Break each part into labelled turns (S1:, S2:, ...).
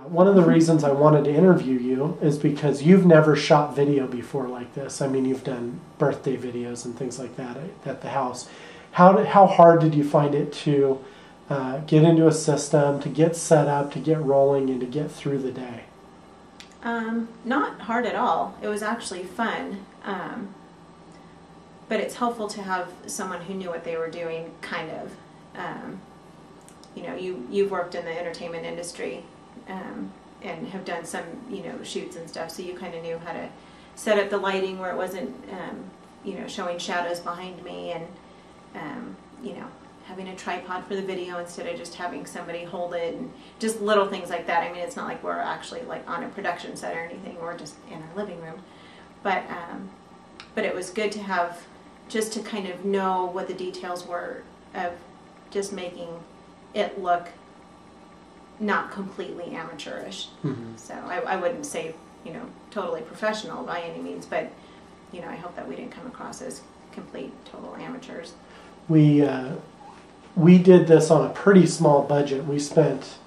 S1: one of the reasons I wanted to interview you is because you've never shot video before like this. I mean, you've done birthday videos and things like that at the house. How hard did you find it to get into a system, to get set up, to get rolling, and to get through the day?
S2: Not hard at all. It was actually fun. But it's helpful to have someone who knew what they were doing, kind of. You know, you've worked in the entertainment industry and have done some, you know, shoots and stuff, so you kind of knew how to set up the lighting where it wasn't, you know, showing shadows behind me, and, you know, having a tripod for the video instead of just having somebody hold it, and just little things like that. I mean, it's not like we're actually like on a production set or anything, we're just in our living room. But it was good to have, just to kind of know what the details were of just making it look not completely amateurish. Mm-hmm. So I wouldn't say, you know, totally professional by any means, but, you know, I hope that we didn't come across as complete, total amateurs.
S1: We did this on a pretty small budget. We spent,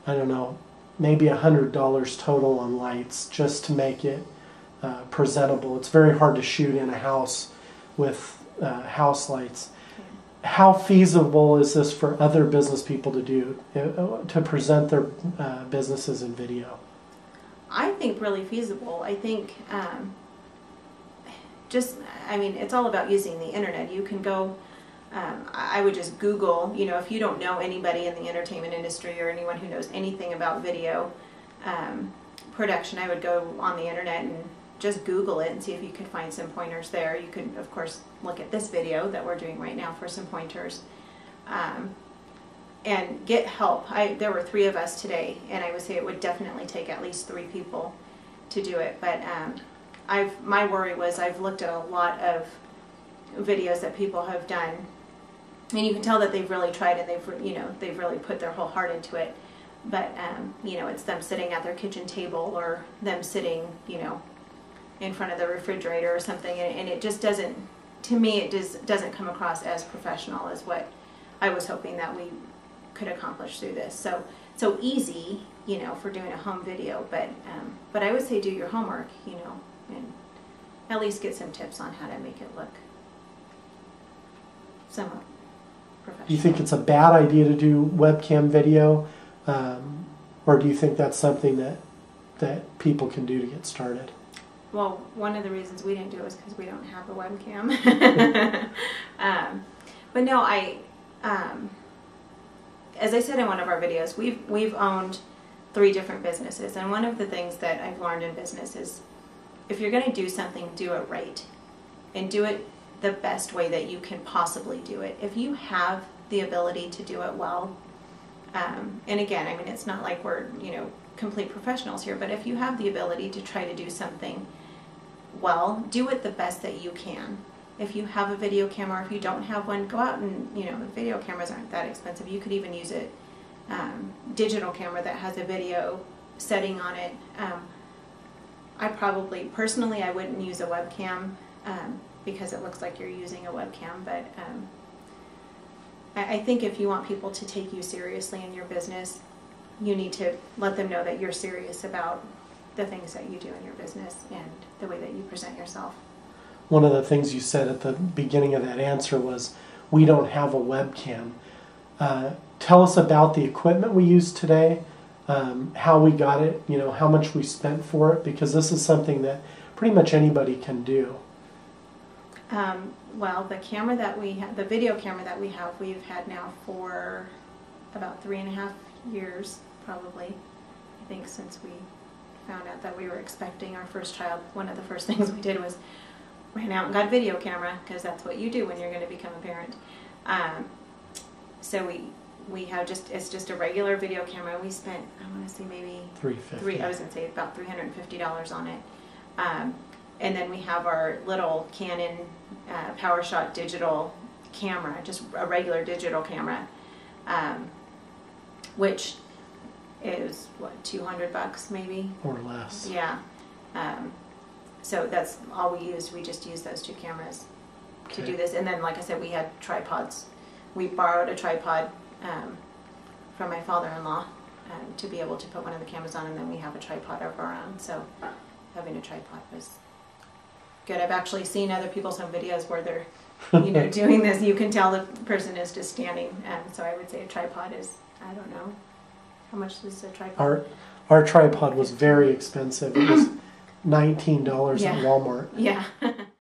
S1: I don't know, maybe $100 total on lights just to make it presentable. It's very hard to shoot in a house with house lights. How feasible is this for other business people to do, to present their businesses in video?
S2: I think really feasible. I think I mean, it's all about using the internet. You can go, I would just Google, you know, if you don't know anybody in the entertainment industry or anyone who knows anything about video production, I would go on the internet and just Google it and see if you could find some pointers there. You could, of course, look at this video that we're doing right now for some pointers, and get help. There were 3 of us today, and I would say it would definitely take at least 3 people to do it. But my worry was I've looked at a lot of videos that people have done, and you can tell that they've really tried and they've really put their whole heart into it. But you know, it's them sitting at their kitchen table, or them sitting, you know, in front of the refrigerator or something, and it just doesn't, to me, it just doesn't come across as professional as what I was hoping that we could accomplish through this. So easy, you know, for doing a home video, but I would say do your homework, you know, and at least get some tips on how to make it look somewhat professional.
S1: Do you think it's a bad idea to do webcam video, or do you think that's something that people can do to get started?
S2: Well, one of the reasons we didn't do it was because we don't have a webcam. But no, as I said in one of our videos, we've owned 3 different businesses, and one of the things that I've learned in business is if you're going to do something, do it right, and do it the best way that you can possibly do it. If you have the ability to do it well, and again, I mean, it's not like we're, you know, complete professionals here, but if you have the ability to try to do something well, do it the best that you can. If you have a video camera, or if you don't have one, go out and, you know, video cameras aren't that expensive. You could even use a digital camera that has a video setting on it. I probably, personally, I wouldn't use a webcam because it looks like you're using a webcam, but I think if you want people to take you seriously in your business, you need to let them know that you're serious about the things that you do in your business and the way that you present yourself.
S1: One of the things you said at the beginning of that answer was, we don't have a webcam. Tell us about the equipment we use today, how we got it, you know, how much we spent for it, because this is something that pretty much anybody can do.
S2: Well, the camera that we have, the video camera that we have, we've had now for about 3.5 years, probably. I think since we found out that we were expecting our first child, one of the first things we did was ran out and got a video camera, because that's what you do when you're going to become a parent. So we have it's just a regular video camera. We spent, I want to say maybe
S1: $350.
S2: I was going to say about $350 on it. And then we have our little Canon PowerShot digital camera, just a regular digital camera, which is what, $200 maybe,
S1: or less.
S2: Yeah. So that's all we used. We just used those 2 cameras to do this. And then, like I said, we had tripods. We borrowed a tripod from my father-in-law, to be able to put one of the cameras on, and then we have a tripod of our own. So having a tripod was good. I've actually seen other people's home videos where they're doing this. You can tell the person is just standing. So I would say a tripod is, I don't know, how much is a tripod?
S1: Our tripod was very expensive. It was $19
S2: Yeah.
S1: at Walmart.
S2: Yeah.